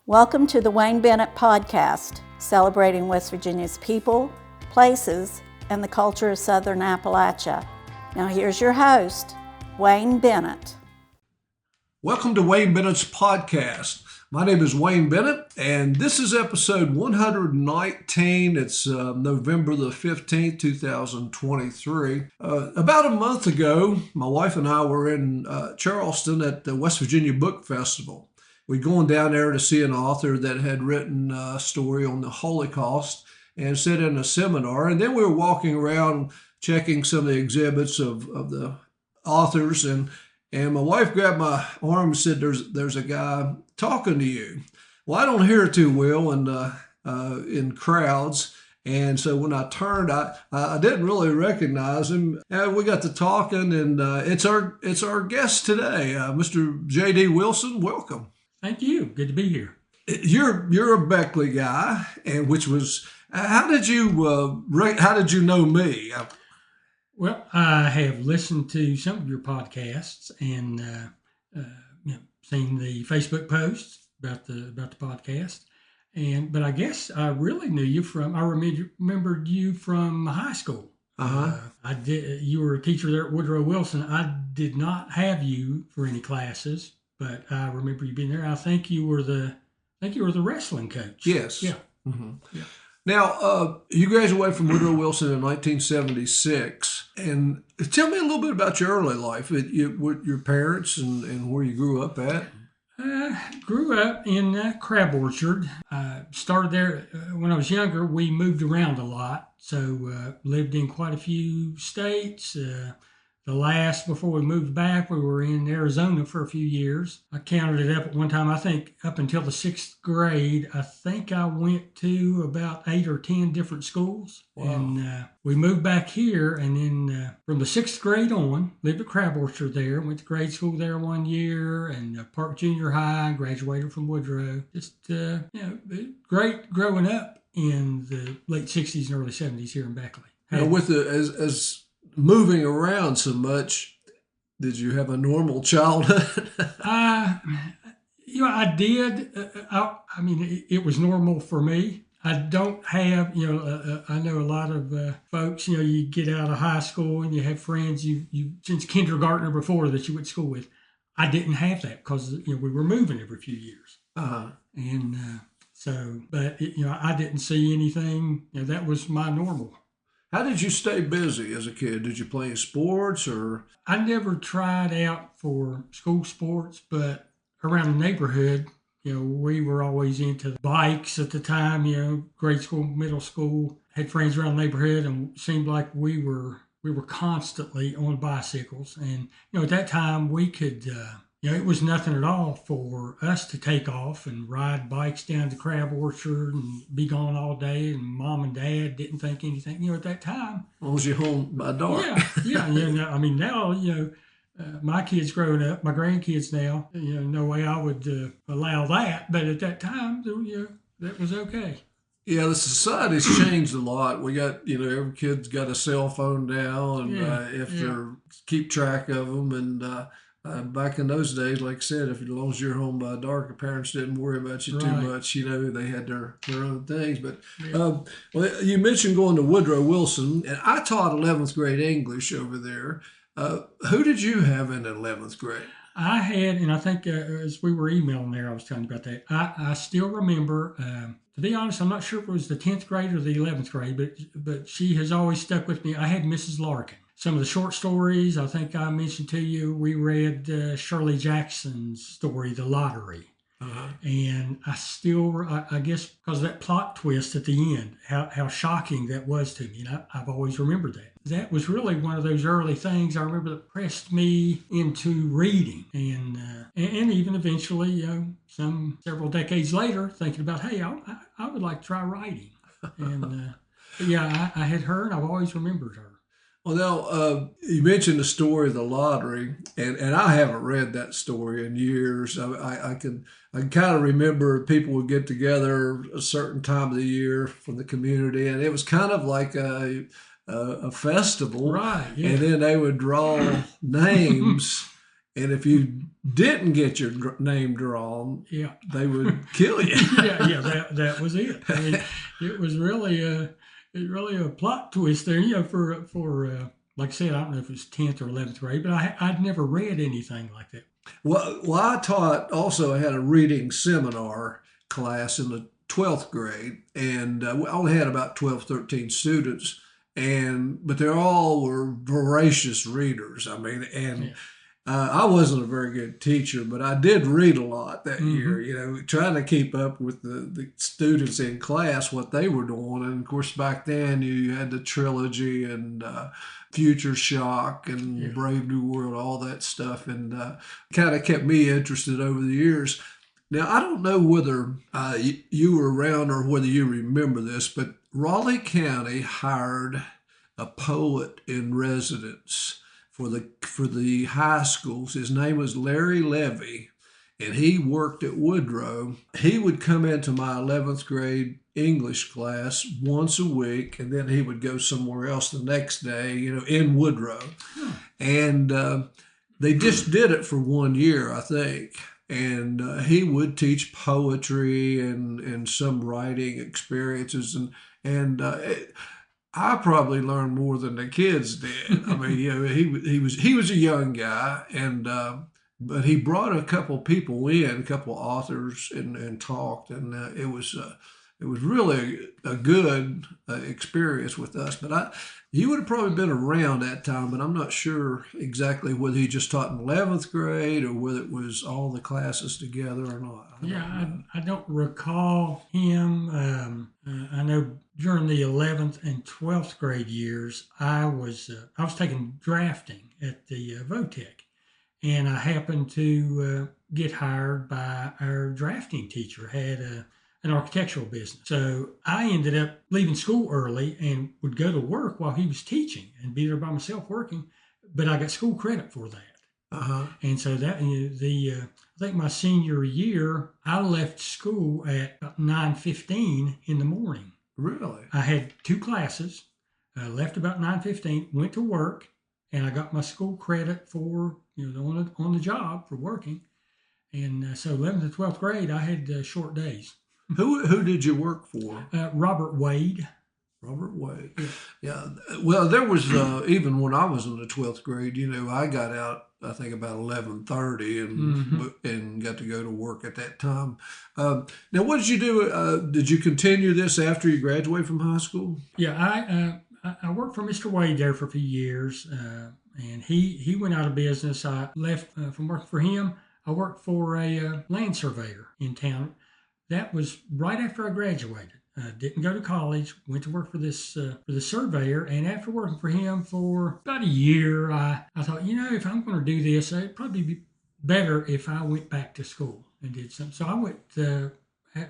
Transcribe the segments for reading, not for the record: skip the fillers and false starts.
Welcome to the Wayne Bennett Podcast, celebrating West Virginia's people, places, and the culture of Southern Appalachia. Now here's your host, Wayne Bennett. Welcome to Wayne Bennett's podcast. My name is Wayne Bennett, and this is episode 119. It's November the 15th, 2023. About a month ago, my wife and I were in Charleston at the West Virginia Book Festival. We'd gone down there to see an author that had written a story on the Holocaust and sit in a seminar. And then we were walking around checking some of the exhibits of the authors. And my wife grabbed my arm and said, there's a guy talking to you. Well, I don't hear too well in crowds. And so when I turned, I didn't really recognize him. And we got to talking, and it's our guest today, Mr. J.D. Wilson. Welcome. Thank you. Good to be here. You're a Beckley guy, and which was how did you know me? Well, I have listened to some of your podcasts and seen the Facebook posts about the podcast, but I guess I really knew you I remembered you from high school. I did. You were a teacher there at Woodrow Wilson. I did not have you for any classes, but I remember you being there. I think you were the wrestling coach. Yes. Yeah. Mm-hmm. Yeah. Now, you graduated from Woodrow Wilson in 1976, and tell me a little bit about your early life, your parents and where you grew up at. Grew up in Crab Orchard. Started there when I was younger. We moved around a lot, so lived in quite a few states. Before we moved back, we were in Arizona for a few years. I counted it up at one time. I think up until the 6th grade, I think I went to about 8 or 10 different schools. Wow. And we moved back here, and then from the 6th grade on, lived at Crab Orchard there. Went to grade school there 1 year, and Park Junior High. Graduated from Woodrow. Just great growing up in the late 60s and early 70s here in Beckley. Now, with as moving around so much, did you have a normal childhood? I did. It was normal for me. I don't have, I know a lot of folks, you get out of high school and you have friends you since kindergarten or before that you went to school with. I didn't have that because, we were moving every few years. Uh-huh. And I didn't see anything, that was my normal. How did you stay busy as a kid? Did you play sports or? I never tried out for school sports, but around the neighborhood, we were always into bikes at the time, grade school, middle school, had friends around the neighborhood, and it seemed like we were constantly on bicycles. And, at that time we could, it was nothing at all for us to take off and ride bikes down to Crab Orchard and be gone all day, and mom and dad didn't think anything, at that time. As long as you're home by dark. Yeah. Now, my kids growing up, my grandkids now, no way I would allow that. But at that time, that was okay. Yeah, the society's changed a lot. We got, every kid's got a cell phone now, and keep track of them. And back in those days, like I said, as long as you're home by dark, the parents didn't worry about you too much. They had their own things. But you mentioned going to Woodrow Wilson, and I taught 11th grade English over there. Who did you have in 11th grade? I had, and I think as we were emailing there, I was telling you about that. I still remember, to be honest, I'm not sure if it was the 10th grade or the 11th grade, but she has always stuck with me. I had Mrs. Larkin. Some of the short stories, I think I mentioned to you, we read Shirley Jackson's story, The Lottery. Uh-huh. And I guess because of that plot twist at the end, how shocking that was to me. And I've always remembered that. That was really one of those early things I remember that pressed me into reading. And even eventually, several decades later, thinking about, hey, I would like to try writing. And I had her, and I've always remembered her. Well, now, you mentioned the story of the lottery, and I haven't read that story in years. I can kind of remember people would get together a certain time of the year from the community, and it was kind of like a festival. Right. Yeah. And then they would draw names And if you didn't get your name drawn, Yeah. they would kill you. That was it. I mean, it was really a plot twist there, for like I said, I don't know if it was 10th or 11th grade, but I'd never read anything like that. Well, I taught also, I had a reading seminar class in the 12th grade, and we only had about 12, 13 students, but they all were voracious readers. I mean, and I wasn't a very good teacher, but I did read a lot that year, trying to keep up with the students in class, what they were doing. And of course, back then you had the trilogy and Future Shock and Brave New World, all that stuff, and kind of kept me interested over the years. Now, I don't know whether you were around or whether you remember this, but Raleigh County hired a poet in residence for the high schools. His name was Larry Levy, and he worked at Woodrow. He would come into my 11th grade English class once a week, and then he would go somewhere else the next day, in Woodrow. And they just did it for 1 year, I think. And he would teach poetry and some writing experiences, and I probably learned more than the kids did. I mean, he was a young guy, and but he brought a couple people in, a couple authors, and talked, and it was really a good experience with us. But you would have probably been around that time, but I'm not sure exactly whether he just taught in 11th grade or whether it was all the classes together or not. I don't recall him. I know during the 11th and 12th grade years, I was taking drafting at the Votech, and I happened to get hired by our drafting teacher. Had an architectural business, so I ended up leaving school early and would go to work while he was teaching and be there by myself working. But I got school credit for that. And so that I think my senior year, I left school at about 9:15 in the morning. Really? I had 2 classes, left about 9:15, went to work, and I got my school credit for, on the job for working. And so 11th and 12th grade, I had short days. Who did you work for? Robert Wade. Robert Wade. Yeah. Well, there was, even when I was in the 12th grade, I got out, I think about 11:30 and got to go to work at that time. Now, what did you do? Did you continue this after you graduated from high school? Yeah, I worked for Mr. Wade there for a few years, and he went out of business. I left from working for him. I worked for a land surveyor in town. That was right after I graduated. Didn't go to college, went to work for the surveyor, and after working for him for about a year, I thought, if I'm going to do this, it'd probably be better if I went back to school and did something. So I went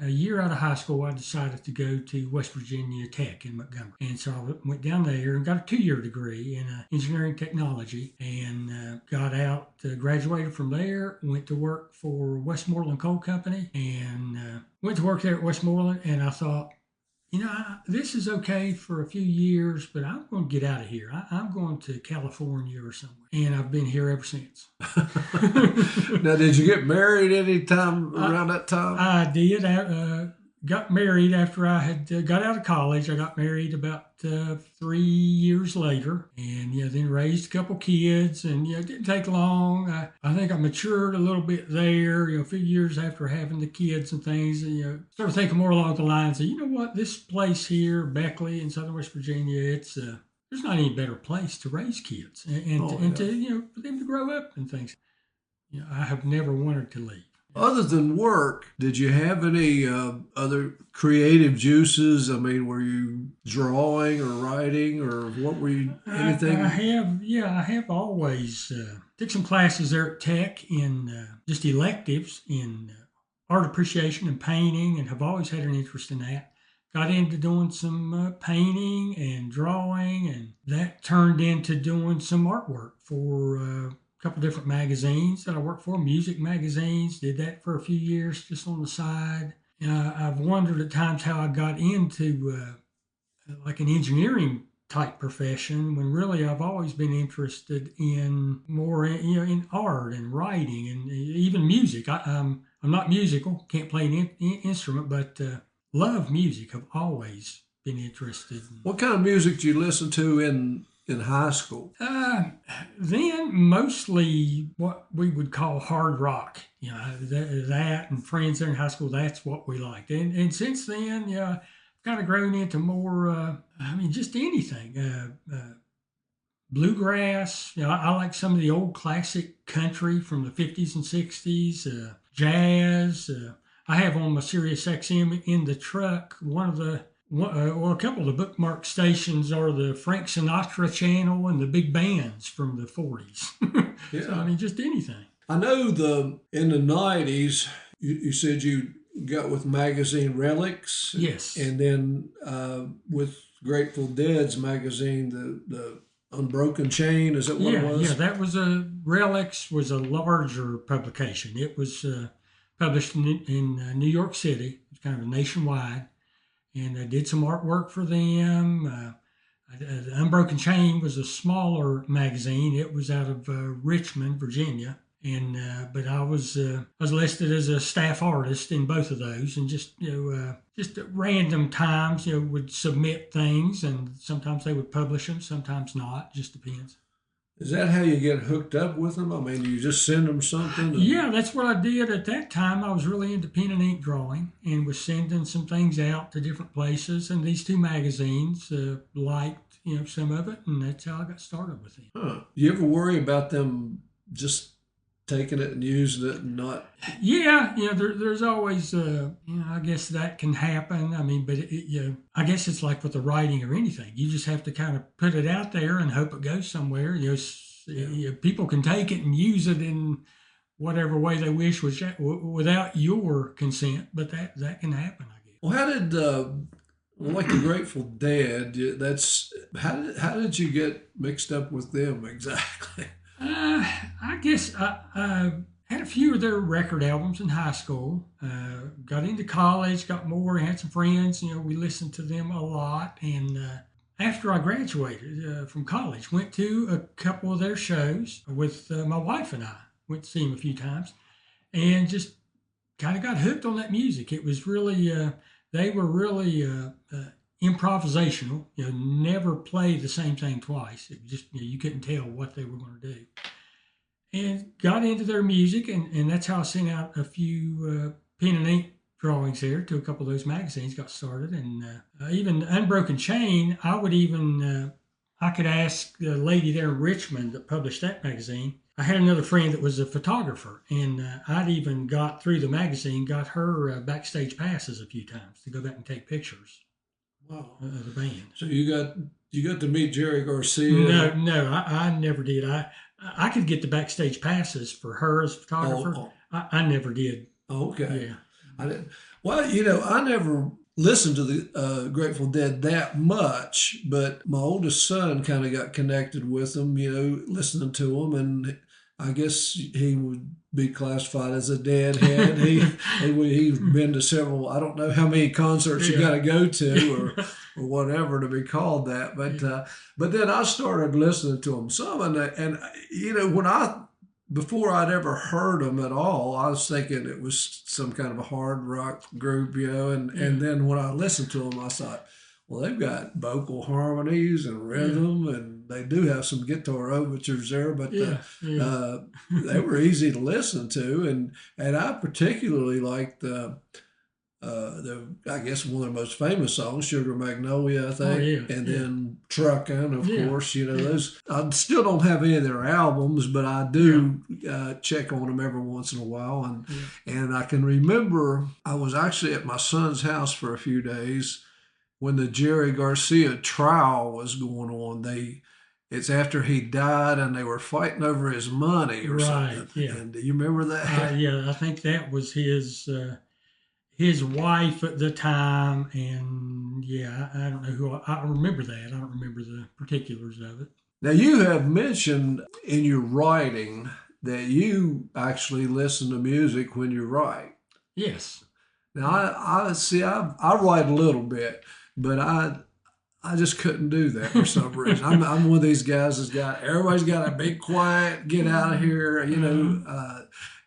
a year out of high school. I decided to go to West Virginia Tech in Montgomery, and so I went down there and got a 2-year degree in engineering technology, and got out, graduated from there, went to work for Westmoreland Coal Company, and went to work there at Westmoreland, and I thought, this is okay for a few years, but I'm going to get out of here. I'm going to California or somewhere. And I've been here ever since. Now, did you get married any time around that time? I did. Got married after I had got out of college. I got married about 3 years later, and then raised a couple kids, and it didn't take long. I think I matured a little bit there. A few years after having the kids and things, and, started thinking more along the lines of, what, this place here, Beckley in Southern West Virginia, it's there's not any better place to raise kids and to for them to grow up and things. I have never wanted to leave. Other than work, did you have any other creative juices? I mean, were you drawing or writing, or what were you, anything? I have always took some classes there at Tech in just electives in art appreciation and painting, and have always had an interest in that. Got into doing some painting and drawing, and that turned into doing some artwork for couple different magazines that I worked for, music magazines. Did that for a few years just on the side. And I've wondered at times how I got into like an engineering type profession when really I've always been interested in more in art and writing and even music. I'm not musical, can't play an instrument, but love music. I've always been interested in. What kind of music do you listen to in high school? Then mostly what we would call hard rock. That and friends there in high school, that's what we liked. And since then, I've kind of grown into more, just anything. Bluegrass. I like some of the old classic country from the 50s and 60s, jazz. I have on my Sirius XM in the truck a couple of the bookmark stations are the Frank Sinatra channel and the big bands from the 40s. Yeah. So, just anything. I know in the 90s, you said you got with magazine Relics. Yes. And then with Grateful Dead's magazine, the Unbroken Chain, is that what it was? Yeah, that was Relics was a larger publication. It was published in New York City. It's kind of nationwide. And I did some artwork for them. The Unbroken Chain was a smaller magazine. It was out of Richmond, Virginia, and but I was listed as a staff artist in both of those, and just at random times would submit things, and sometimes they would publish them, sometimes not. Just depends. Is that how you get hooked up with them? I mean, you just send them something? Yeah, that's what I did at that time. I was really into pen and ink drawing and was sending some things out to different places. And these two magazines liked, some of it. And that's how I got started with them. Huh. Do you ever worry about them just taking it and using it and not? Yeah, there's always, I guess that can happen. I mean, but I guess it's like with the writing or anything. You just have to kind of put it out there and hope it goes somewhere. People can take it and use it in whatever way they wish, without your consent. But that can happen, I guess. Well, how did like the Grateful Dead? How did you get mixed up with them exactly? I guess I had a few of their record albums in high school. Got into college, got more, had some friends. We listened to them a lot. And after I graduated from college, went to a couple of their shows with my wife and I. Went to see them a few times, and just kind of got hooked on that music. It was really, they were really improvisational. Never play the same thing twice. It just you couldn't tell what they were going to do. And got into their music, and that's how I sent out a few pen and ink drawings there to a couple of those magazines. Got started, and even Unbroken Chain. I could ask the lady there in Richmond that published that magazine. I had another friend that was a photographer, and I'd even got through the magazine, got her backstage passes a few times to go back and take pictures. Wow. Of the band. So you got to meet Jerry Garcia? No, I never did. I could get the backstage passes for her as a photographer. Oh. I never did. Oh, okay. Yeah. I didn't. Well, I never listened to the Grateful Dead that much, but my oldest son kind of got connected with them, listening to them, and I guess he would be classified as a deadhead. He's been to several, I don't know how many concerts you got to go to or whatever to be called that, but then I started listening to them some, and before I'd ever heard them at all, I was thinking it was some kind of a hard rock group, and then when I listened to them, I thought, well, they've got vocal harmonies and rhythm, and they do have some guitar overtures there, but they were easy to listen to, and I particularly liked the I guess one of the most famous songs, Sugar Magnolia, I think, then Truckin', of course. Those. I still don't have any of their albums, but I do check on them every once in a while, and I can remember I was actually at my son's house for a few days when the Jerry Garcia trial was going on. It's after he died, and they were fighting over his money or something. Yeah. And do you remember that? Yeah, I think that was his wife at the time, and I don't know who. I remember that. I don't remember the particulars of it. Now, you have mentioned in your writing that you actually listen to music when you write. Yes. Now, I write a little bit, but I I just couldn't do that for some reason. I'm one of these guys everybody's got a big quiet, get out of here,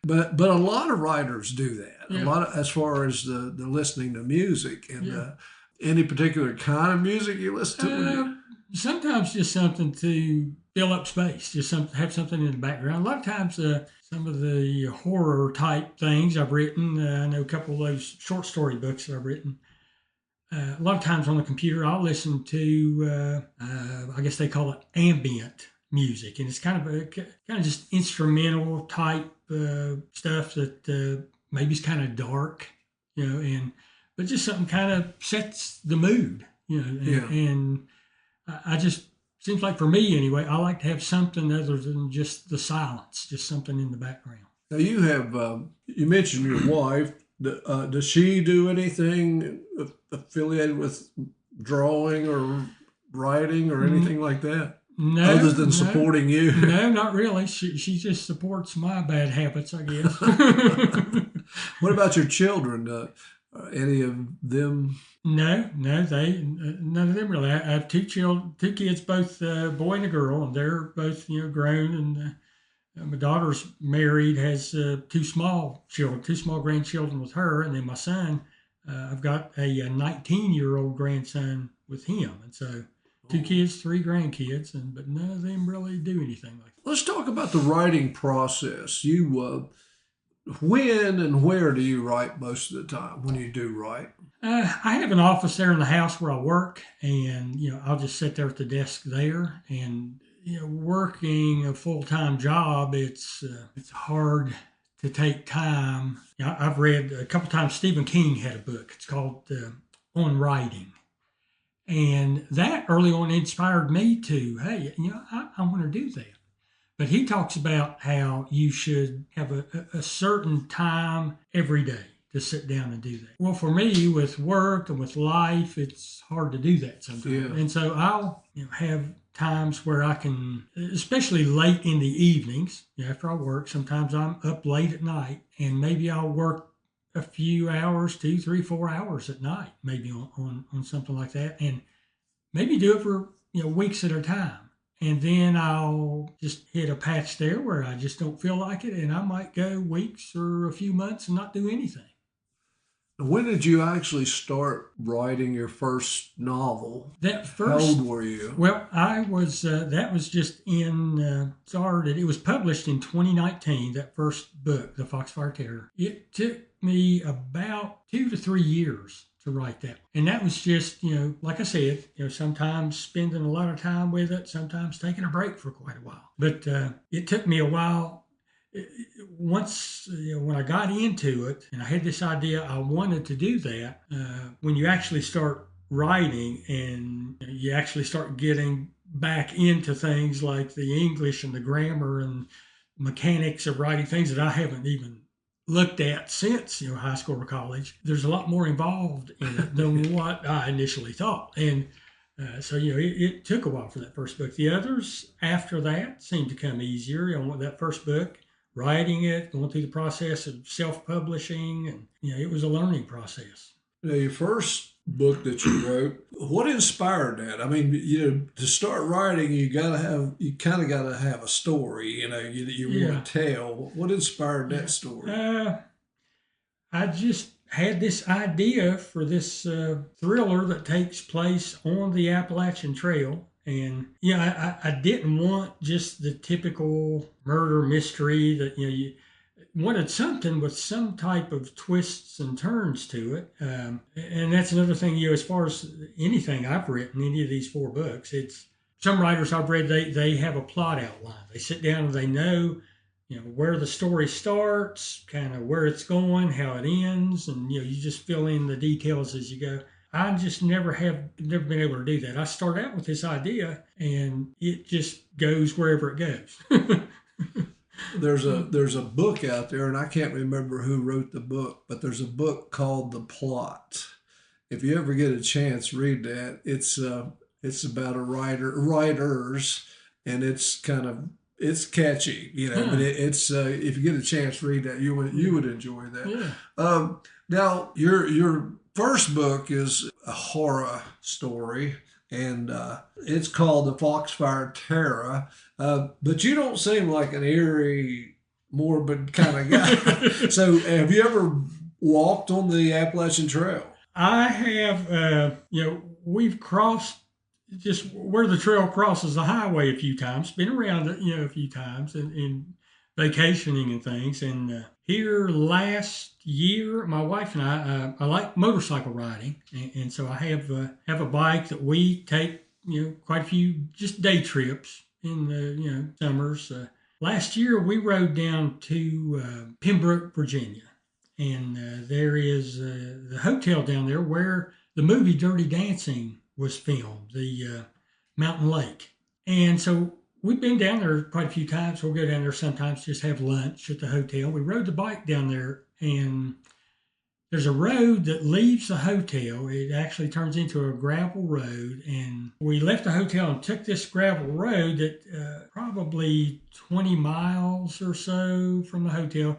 but a lot of writers do that. Yeah. A lot of, as far as the listening to music and Yeah. any particular kind of music you listen to. Sometimes just something to fill up space, just have something in the background. A lot of times, some of the horror type things I've written, I know a couple of those short story books that I've written. A lot of times on the computer, I'll listen to, I guess they call it ambient music, and it's kind of just instrumental type stuff that maybe is kind of dark, but just something kind of sets the mood, and I just seems like for me anyway, I like to have something other than just the silence, just something in the background. Now you have you mentioned your wife. Does she do anything affiliated with drawing or writing or anything like that? No, other than supporting you. No, not really. She just supports my bad habits, I guess. What about your children? Any of them? No, none of them really. I have two kids, both a boy and a girl, and they're both grown. And my daughter's married, has two small grandchildren with her, and then my son, I've got a 19-year-old grandson with him, and so 2 kids, 3 grandkids, but none of them really do anything like that. Let's talk about the writing process. You, when and where do you write most of the time when you do write? I have an office there in the house where I work, and I'll just sit there at the desk there. And working a full-time job, it's hard to take time. I've read a couple times. Stephen King had a book. It's called On Writing, and that early on inspired me to, hey, I want to do that. But he talks about how you should have a certain time every day to sit down and do that. Well, for me, with work and with life, it's hard to do that sometimes. Yeah. And so I'll have times where I can, especially late in the evenings, after I work, sometimes I'm up late at night, and maybe I'll work a few hours, 2, 3, 4 hours at night, maybe on something like that, and maybe do it for weeks at a time. And then I'll just hit a patch there where I just don't feel like it, and I might go weeks or a few months and not do anything. When did you actually start writing your first novel? How old were you? Well, I was, that was just it was published in 2019, that first book, The Foxfire Terror. It took me about 2 to 3 years to write that. And that was just, like I said, sometimes spending a lot of time with it, sometimes taking a break for quite a while. But it took me a while. Once, when I got into it and I had this idea I wanted to do that, when you actually start writing and you actually start getting back into things like the English and the grammar and mechanics of writing, things that I haven't even looked at since high school or college, there's a lot more involved in it than what I initially thought. And so it took a while for that first book. The others after that seemed to come easier. That first book, writing it, going through the process of self-publishing, and it was a learning process. Now, your first book that you wrote, what inspired that? I mean, to start writing, you kind of got to have a story, you want to tell. What inspired that story? I just had this idea for this thriller that takes place on the Appalachian Trail. And I didn't want just the typical murder mystery that you wanted something with some type of twists and turns to it. And that's another thing, as far as anything I've written, any of these 4 books, it's some writers I've read, they have a plot outline. They sit down and they know, where the story starts, kind of where it's going, how it ends, and you just fill in the details as you go. I just never been able to do that. I start out with this idea, and it just goes wherever it goes. There's a book out there, and I can't remember who wrote the book, but there's a book called The Plot. If you ever get a chance, read that. It's about writers, and it's catchy, But it's if you get a chance, read that. You would enjoy that. Yeah. Now your first book is a horror story and it's called the Foxfire Terra. But you don't seem like an eerie, morbid kind of guy. So, have you ever walked on the Appalachian Trail? I have, we've crossed just where the trail crosses the highway a few times, been around it, a few times and vacationing and things. And here last year, my wife and I like motorcycle riding. And so I have a bike that we take, quite a few just day trips in the, summers. Last year, we rode down to Pembroke, Virginia. And there is the hotel down there where the movie Dirty Dancing was filmed, the Mountain Lake. And so we've been down there quite a few times. We'll go down there sometimes, just have lunch at the hotel. We rode the bike down there, and there's a road that leaves the hotel. It actually turns into a gravel road. And we left the hotel and took this gravel road that probably 20 miles or so from the hotel,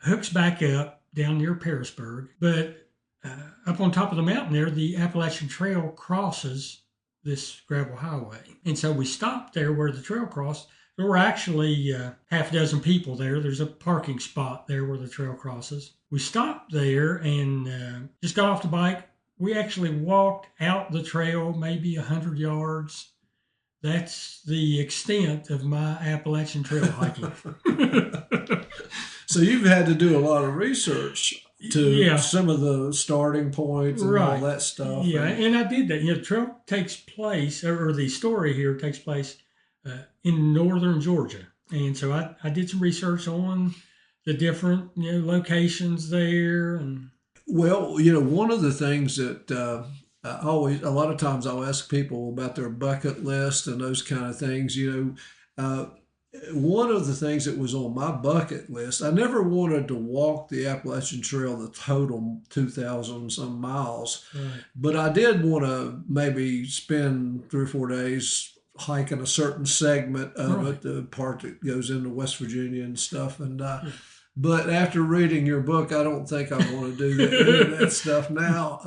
hooks back up down near Parisburg. But up on top of the mountain there, the Appalachian Trail crosses this gravel highway. And so we stopped there where the trail crossed. There were actually half a dozen people there. There's a parking spot there where the trail crosses. We stopped there and just got off the bike. We actually walked out the trail maybe 100 yards. That's the extent of my Appalachian Trail hiking. So you've had to do a lot of research to some of the starting points and all that stuff. Yeah, and I did that. The trail takes place, or the story here takes place in northern Georgia. And so I did some research on the different locations there. And well, one of the things that a lot of times I'll ask people about their bucket list and those kind of things. One of the things that was on my bucket list, I never wanted to walk the Appalachian Trail, the total 2,000 some miles, right. But I did want to maybe spend 3 or 4 days hiking a certain segment of it, the part that goes into West Virginia and stuff. And but after reading your book, I don't think I want to do that stuff now.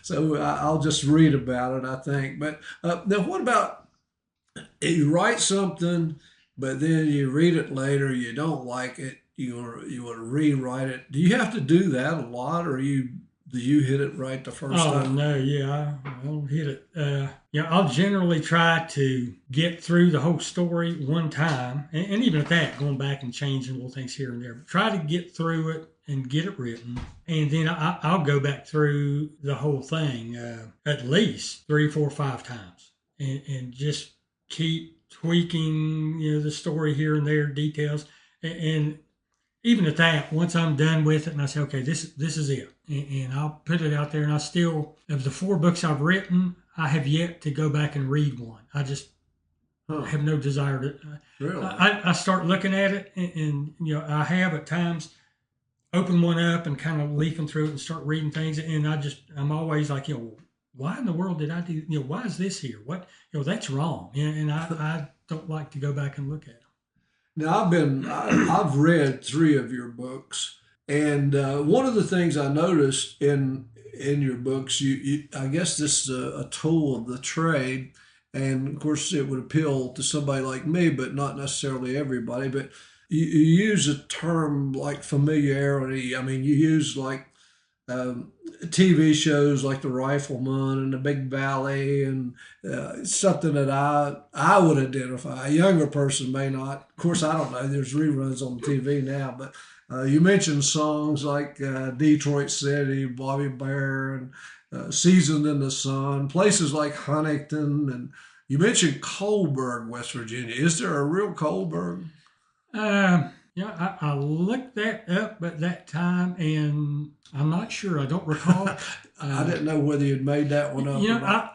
So I'll just read about it, I think. But now, what about? You write something, but then you read it later, you don't like it, you want to rewrite it. Do you have to do that a lot, or do you hit it right the first time? No, I don't hit it. I'll generally try to get through the whole story one time, and even at that, going back and changing little things here and there. But try to get through it and get it written, and then I'll go back through the whole thing at least 3, 4, 5 times, and just keep tweaking, the story here and there, details, and even at that, once I'm done with it, and I say, okay, this is it, and I'll put it out there. And I still, of the 4 books I've written, I have yet to go back and read one. I just have no desire to. Really? I start looking at it, and I have at times open one up and kind of leafing through it and start reading things, and I'm always like, why in the world did I do, why is this here? What, that's wrong. And I don't like to go back and look at them. Now, I've read 3 of your books, and one of the things I noticed in your books, I guess this is a tool of the trade, and of course it would appeal to somebody like me, but not necessarily everybody, but you use a term like familiarity. I mean, you use like TV shows like The Rifleman and The Big Valley, and something that I would identify. A younger person may not. Of course, I don't know. There's reruns on TV now, but you mentioned songs like Detroit City, Bobby Bear, and Seasoned in the Sun, places like Huntington, and you mentioned Coalburg, West Virginia. Is there a real Coalburg? I looked that up at that time, and I'm not sure. I don't recall. I didn't know whether you'd made that one up.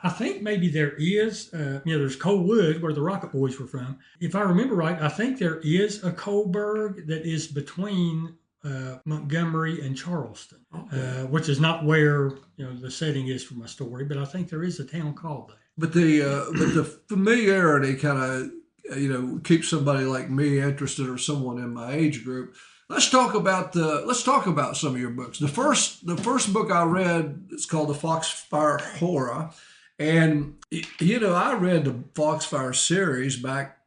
I think maybe there is. There's Coalwood, where the Rocket Boys were from. If I remember right, I think there is a Coalburg that is between Montgomery and Charleston, which is not where the setting is for my story. But I think there is a town called that. But the familiarity kind of keeps somebody like me interested, or someone in my age group. let's talk about some of your books. The first book I read is called The Foxfire Horror, and I read the Foxfire series back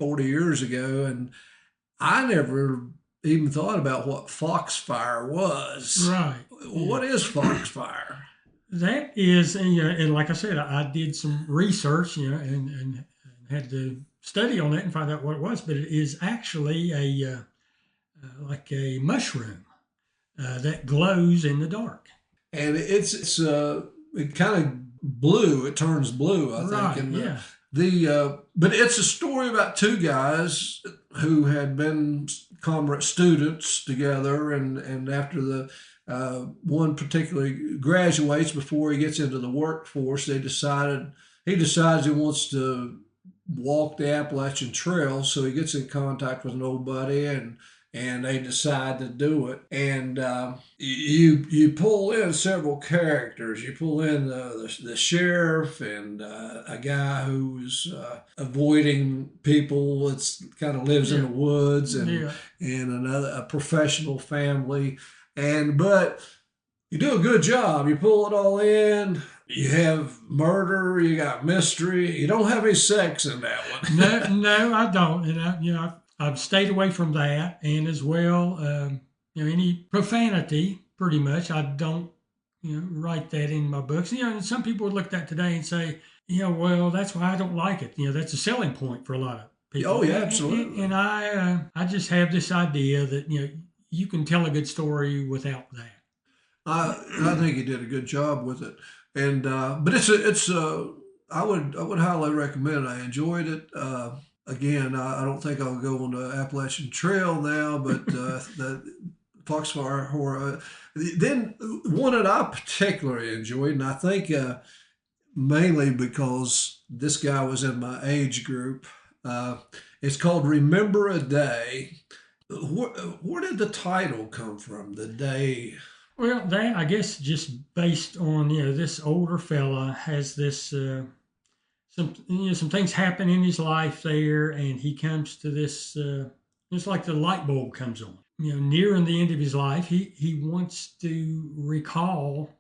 40 years ago, and I never even thought about what Foxfire was. Right. Yeah. What is Foxfire? That is, and like I said, I did some research, and had to study on that and find out what it was. But it is actually like a mushroom that glows in the dark. And it kind of blue. It turns blue, I think. Right. And Yeah. but it's a story about two guys who had been comrade students together, and after the one particularly graduates, before he gets into the workforce, he decides he wants to walk the Appalachian Trail, so he gets in contact with an old buddy, and they decide to do it. And you pull in several characters. You pull in the sheriff and a guy who's avoiding people. It's kind of lives in the woods, and a professional family. But you do a good job. You pull it all in. You have murder. You got mystery. You don't have any sex in that one. No, I don't. And I've stayed away from that, and as well, any profanity. Pretty much, I don't, write that in my books. And some people would look at that today and say, well, that's why I don't like it. That's a selling point for a lot of people. Oh yeah, absolutely. And I just have this idea that you can tell a good story without that. I think he did a good job with it, and but I would highly recommend it. I enjoyed it. Again, I don't think I'll go on the Appalachian Trail now, but the Foxfire Horror. Then one that I particularly enjoyed, and I think mainly because this guy was in my age group. It's called Remember a Day. Where did the title come from? The day. Well, that I guess just based on this older fella has this. Some things happen in his life there, and he comes to this. It's like the light bulb comes on. Nearing the end of his life, he wants to recall.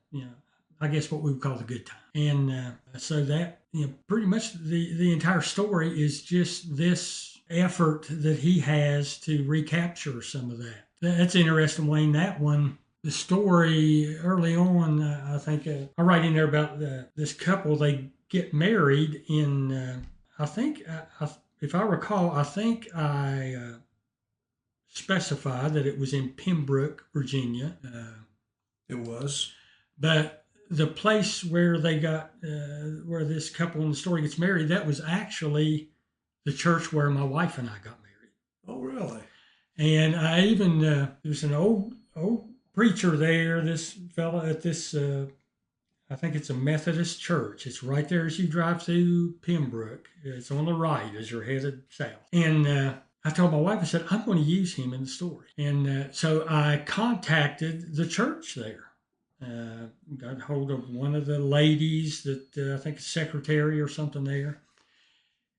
I guess what we would call the good time, and so that pretty much the entire story is just this effort that he has to recapture some of that. That's interesting, Wayne. That one. The story early on, I think I write in there about this couple. They get married in, I think, if I recall, I think I specified that it was in Pembroke, Virginia. It was. But the place where they got, where this couple in the story gets married, that was actually the church where my wife and I got married. Oh, really? And I even, there's an old preacher there, this fella at this, I think it's a Methodist church. It's right there as you drive through Pembroke. It's on the right as you're headed south. And I told my wife, I said, I'm going to use him in the story. And so I contacted the church there. Got hold of one of the ladies that I think is secretary or something there.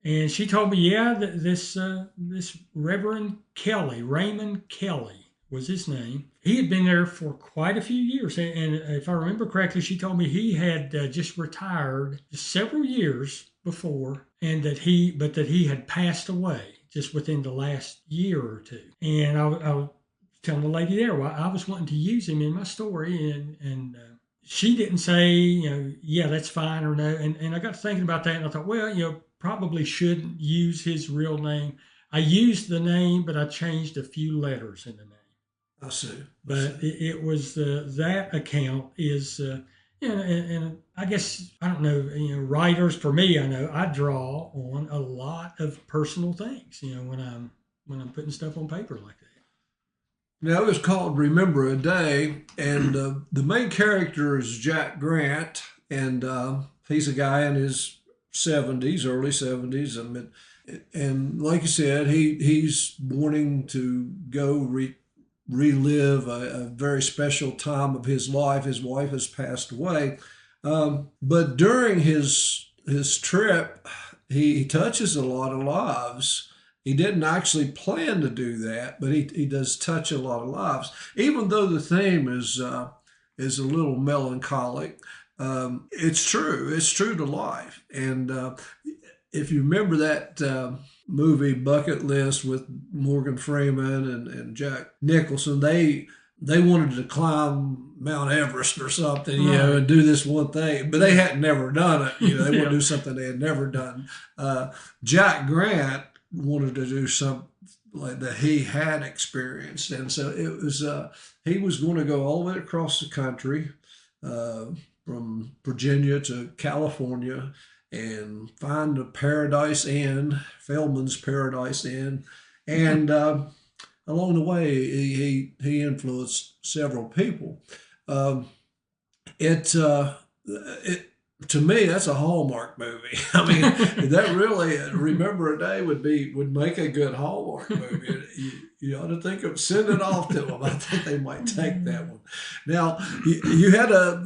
And she told me, that this Reverend Kelly, Raymond Kelly, was his name. He had been there for quite a few years. And if I remember correctly, she told me he had just retired several years before, and that he had passed away just within the last year or two. And I was telling the lady there, well, I was wanting to use him in my story, and she didn't say, yeah, that's fine or no. And I got thinking about that, and I thought, well, probably shouldn't use his real name. I used the name, but I changed a few letters in the name. I see. But it was that account is, and I guess, I don't know, writers, for me, I know I draw on a lot of personal things, when I'm putting stuff on paper like that. Now, it was called Remember a Day, and the main character is Jack Grant, and he's a guy in his 70s, early 70s, and like you said, he's wanting to go relive a very special time of his life. His wife has passed away, but during his trip, he touches a lot of lives, he didn't actually plan to do that, but he does touch a lot of lives. Even though the theme is a little melancholic, it's true. It's true to life. And if you remember that movie Bucket List with Morgan Freeman and Jack Nicholson, they wanted to climb Mount Everest or something, and do this one thing, but they had never done it. They wanted to do something they had never done. Jack Grant wanted to do something like that he had experienced, and so it was. He was going to go all the way across the country, from Virginia to California, and find the Paradise Inn, Feldman's Paradise Inn, and along the way he influenced several people. It to me, that's a Hallmark movie. I mean, that really, Remember a Day would make a good Hallmark movie. You ought to think of send it off to them. I think they might take that one. Now, you had a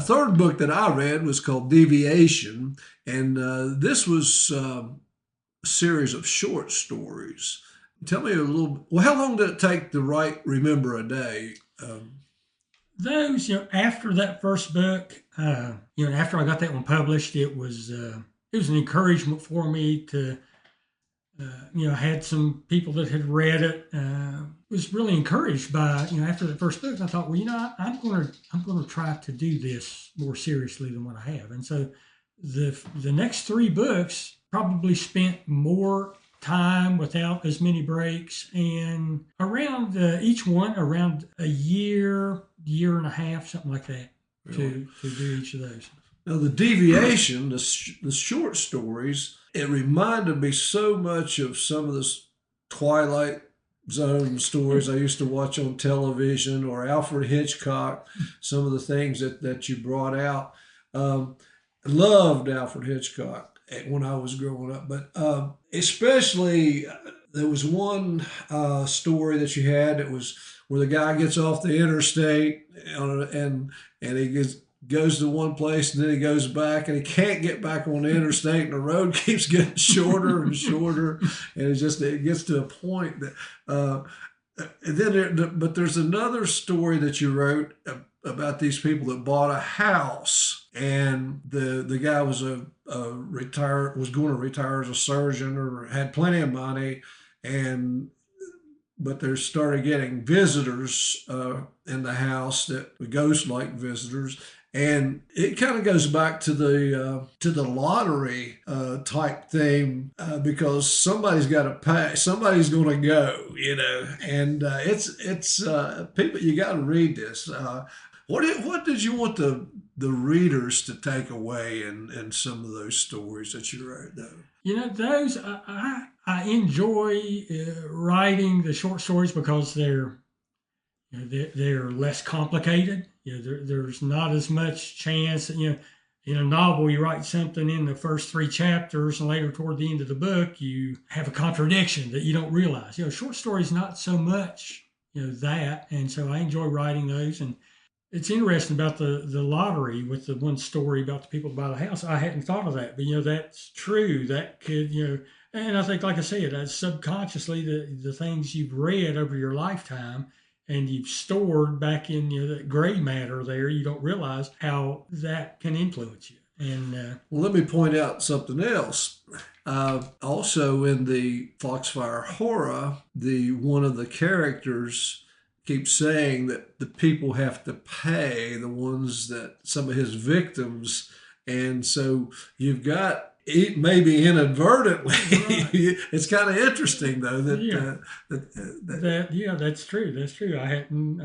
third book that I read was called Deviation, and this was a series of short stories. Tell me a little. Well, how long did it take to write Remember a Day? Those, after that first book, after I got that one published, it was an encouragement for me to, I had some people that had read it. Was really encouraged by, after the first book, I thought, well, I'm going to try to do this more seriously than what I have. And so the next three books probably spent more time without as many breaks, and around each one around a year and a half, something like that, really? to do each of those. Now the Deviation, the short stories, it reminded me so much of some of the Twilight Zone stories I used to watch on television, or Alfred Hitchcock, some of the things that you brought out. Loved Alfred Hitchcock when I was growing up, but especially there was one story that you had that was where the guy gets off the interstate and he goes to one place and then he goes back and he can't get back on the interstate and the road keeps getting shorter and shorter, and it gets to a point that and then but there's another story that you wrote about these people that bought a house, and the guy was was going to retire as a surgeon or had plenty of money, but they started getting visitors in the house that ghost-like visitors. And it kind of goes back to the lottery type theme, because somebody's got to pay, somebody's going to go, and it's people, you got to read this. What did you want the readers to take away in some of those stories that you wrote, though? Those I enjoy writing the short stories because they're less complicated. There's not as much chance that, in a novel, you write something in the first three chapters and later toward the end of the book, you have a contradiction that you don't realize. Short stories, not so much, that. And so I enjoy writing those. And it's interesting about the lottery with the one story about the people that buy the house. I hadn't thought of that, but, that's true. That could, and I think, like I said, that's subconsciously the things you've read over your lifetime and you've stored back in that gray matter there, you don't realize how that can influence you. And well, let me point out something else. Also, in the Foxfire Horror, one of the characters keeps saying that the people have to pay the ones that some of his victims, and so you've got. Maybe inadvertently, right. It's kind of interesting though that's true. That's true. I hadn't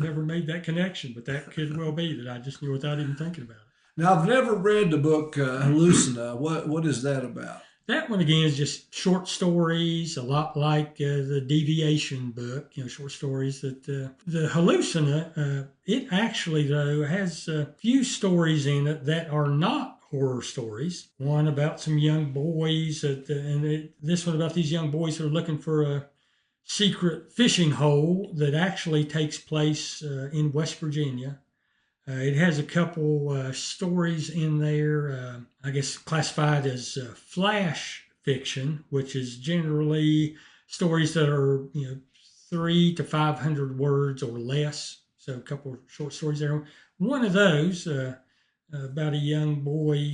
never made that connection, but that could well be that I just knew without even thinking about it. Now, I've never read the book Hallucina. What is that about? That one again is just short stories, a lot like the Deviation book. Short stories that the Hallucina. It actually though has a few stories in it that are not horror stories. One about some young boys, this one about these young boys that are looking for a secret fishing hole that actually takes place in West Virginia. It has a couple stories in there, I guess classified as flash fiction, which is generally stories that are 300 to 500 words or less. So a couple of short stories there. One of those about a young boy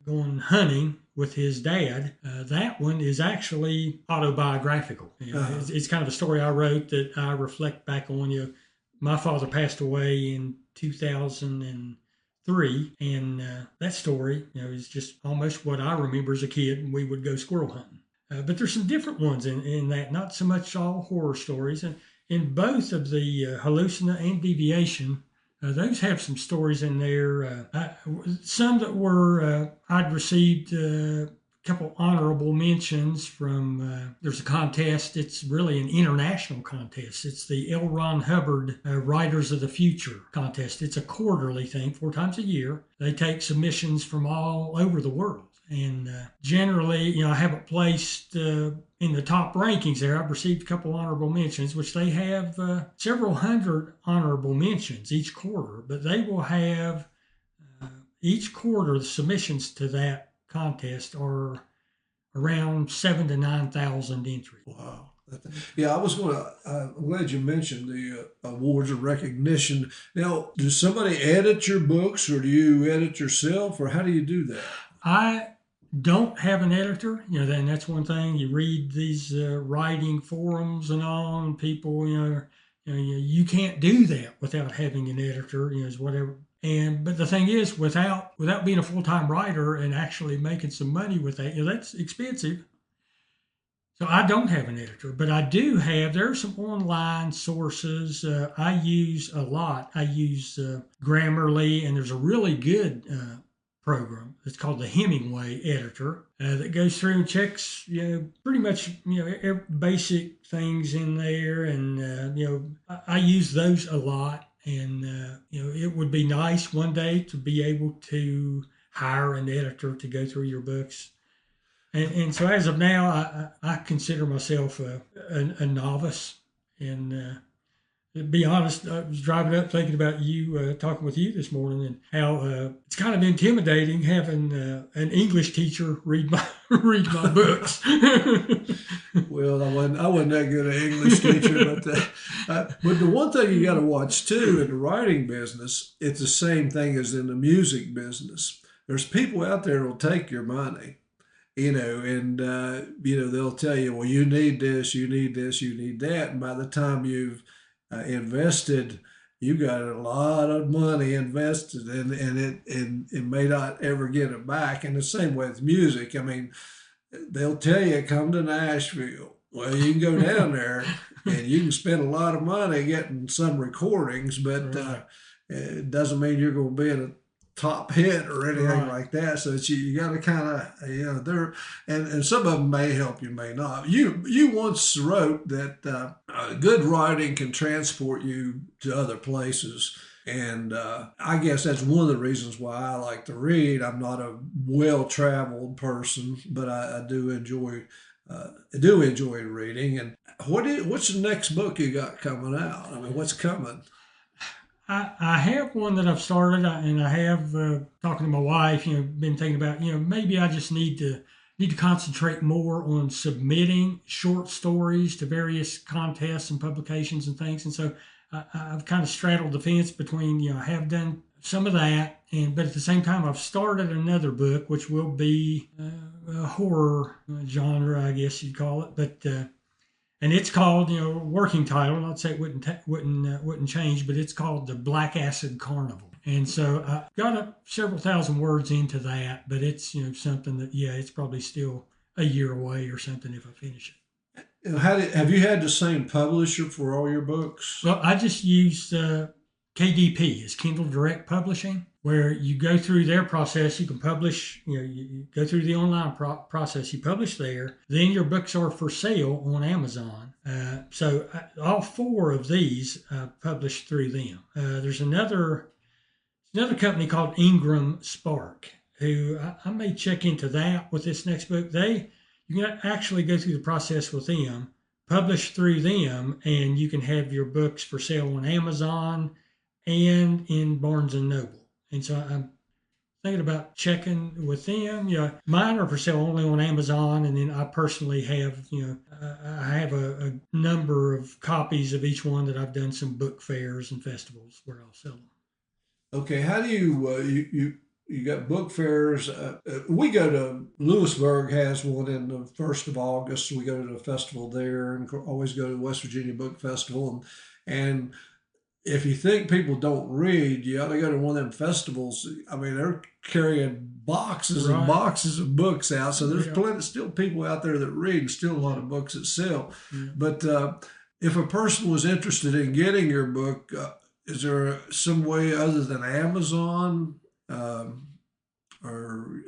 going hunting with his dad. That one is actually autobiographical. It's kind of a story I wrote that I reflect back on. My father passed away in 2003, and that story, is just almost what I remember as a kid. And we would go squirrel hunting. But there's some different ones in that, not so much all horror stories. And in both of the Hallucina and Deviation, those have some stories in there. Some that were, I'd received a couple honorable mentions from, there's a contest. It's really an international contest. It's the L. Ron Hubbard Writers of the Future contest. It's a quarterly thing, 4 times a year. They take submissions from all over the world. And generally, I haven't placed in the top rankings there. I've received a couple honorable mentions, which they have several hundred honorable mentions each quarter. But they will have each quarter, the submissions to that contest are around 7,000 to 9,000 entries. Wow. Yeah, I'm glad you mentioned the awards and recognition. Now, does somebody edit your books, or do you edit yourself, or how do you do that? I don't have an editor, and that's one thing. You read these writing forums and all, and people, you can't do that without having an editor, is whatever. But the thing is, without being a full-time writer and actually making some money with that, that's expensive. So I don't have an editor, but I do have, there are some online sources I use a lot. I use Grammarly, and there's a really good program. It's called the Hemingway editor that goes through and checks, pretty much, every basic things in there. And, I use those a lot. And, it would be nice one day to be able to hire an editor to go through your books. And so as of now, I consider myself a novice. And to be honest, I was driving up thinking about you, talking with you this morning, and how it's kind of intimidating having an English teacher read my books. Well, I wasn't that good an English teacher, but the one thing you got to watch too in the writing business, it's the same thing as in the music business. There's people out there who'll take your money, and they'll tell you, well, you need this, you need this, you need that, and by the time you've invested, you got a lot of money invested, and it may not ever get it back. And the same way with music. I mean, they'll tell you, come to Nashville. Well, you can go down there and you can spend a lot of money getting some recordings, but it doesn't mean you're going to be in a top hit or anything like that. So you got to kind of, there, and some of them may help you, may not. You once wrote that good writing can transport you to other places. And I guess that's one of the reasons why I like to read. I'm not a well-traveled person, but I do enjoy reading. And what's the next book you got coming out? I mean, what's coming? I have one that I've started, and I have talking to my wife. Been thinking about maybe I just need to concentrate more on submitting short stories to various contests and publications and things. And so I've kind of straddled the fence between I have done some of that, but at the same time I've started another book which will be a horror genre, I guess you'd call it, but. And it's called, working title. I'd say it wouldn't change, but it's called The Black Acid Carnival. And so I got several thousand words into that, but it's something that it's probably still a year away or something if I finish it. Have you had the same publisher for all your books? Well, I just used KDP, is Kindle Direct Publishing, where you go through their process. You can publish, you go through the online process, you publish there, then your books are for sale on Amazon. So all 4 of these published through them. There's another company called Ingram Spark, who I may check into that with this next book. You can actually go through the process with them, publish through them, and you can have your books for sale on Amazon and in Barnes & Noble. And so I'm thinking about checking with them. Mine are for sale only on Amazon, and then I personally have, I have a number of copies of each one that I've done some book fairs and festivals where I'll sell them. Okay, how do you got book fairs? We go to Lewisburg has one in the 1st of August. We go to the festival there, and always go to the West Virginia Book Festival. And if you think people don't read, you ought to go to one of them festivals. I mean, they're carrying boxes and Right. boxes of books out. So there's Yeah. plenty, still people out there that read, and still a lot of books that sell. Yeah. But if a person was interested in getting your book, is there some way other than Amazon? Or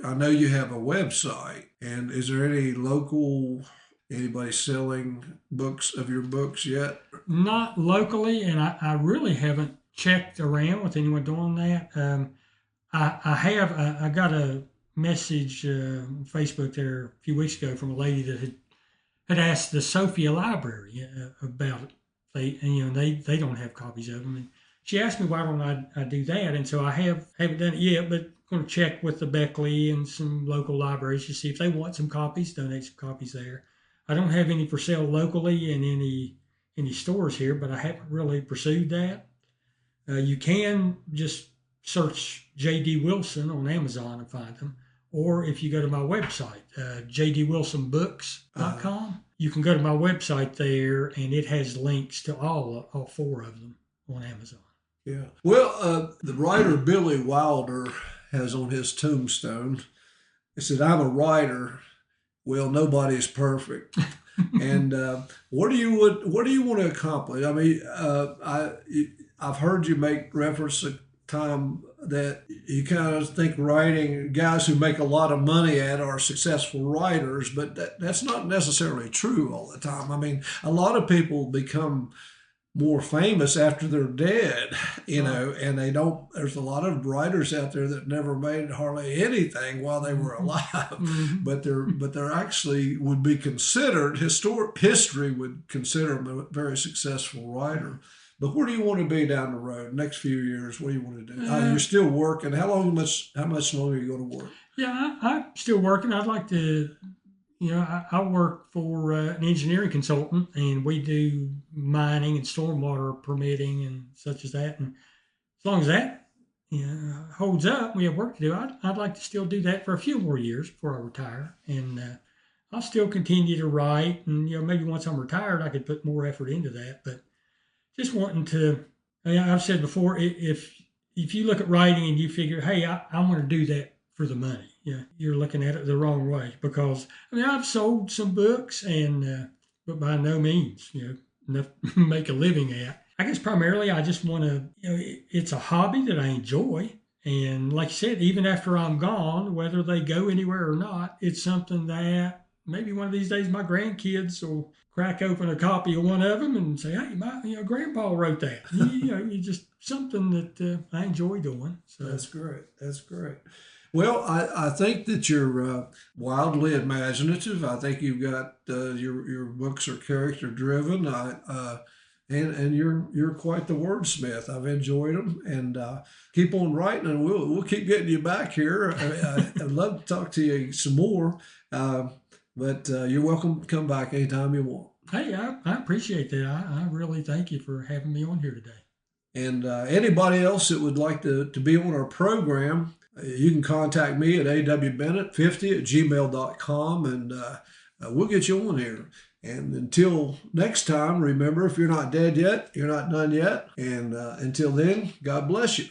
I know you have a website, and is there any local anybody selling books of your books yet? Not locally, and I really haven't checked around with anyone doing that. I got a message on Facebook there a few weeks ago from a lady that had asked the Sophia Library about it. They don't have copies of them, and she asked me why don't I do that, and so I haven't done it yet, but going to check with the Beckley and some local libraries to see if they want some copies, donate some copies there. I don't have any for sale locally in any stores here, but I haven't really pursued that. You can just search J.D. Wilson on Amazon and find them. Or if you go to my website, jdwilsonbooks.com, you can go to my website there, and it has links to all 4 of them on Amazon. Yeah. Well, the writer Billy Wilder has on his tombstone, it said, "I'm a writer. Well, nobody's perfect." And what do you want to accomplish? I mean, I've heard you make reference to time that you kind of think writing guys who make a lot of money at are successful writers, but that's not necessarily true all the time. I mean, a lot of people become more famous after they're dead, and they don't. There's a lot of writers out there that never made hardly anything while they were alive, Mm-hmm. but they're actually would be considered history would consider them a very successful writer. But where do you want to be down the road? Next few years, what do you want to do? You're still working. How much longer are you going to work? Yeah, I'm still working. I'd like to. I work for an engineering consultant, and we do mining and stormwater permitting and such as that. And as long as that holds up, we have work to do. I'd like to still do that for a few more years before I retire, and I'll still continue to write. And maybe once I'm retired, I could put more effort into that. But just wanting to, I've said before, if you look at writing and you figure, hey, I want to do that for the money. Yeah, you're looking at it the wrong way, because I've sold some books, and but by no means enough to make a living at. I guess primarily I just want to it's a hobby that I enjoy, and like you said, even after I'm gone, whether they go anywhere or not, it's something that maybe one of these days my grandkids will crack open a copy of one of them and say, "Hey, my grandpa wrote that." It's just something that I enjoy doing. So That's great. That's great. Well, I think that you're wildly imaginative. I think you've got your books are character driven. And you're quite the wordsmith. I've enjoyed them, and keep on writing, and we'll keep getting you back here. I'd love to talk to you some more, but you're welcome to come back anytime you want. hey, I appreciate that. I really thank you for having me on here today. And anybody else that would like to be on our program, you can contact me at awbennett50@gmail.com, and we'll get you on here. And until next time, remember, if you're not dead yet, you're not done yet. And until then, God bless you.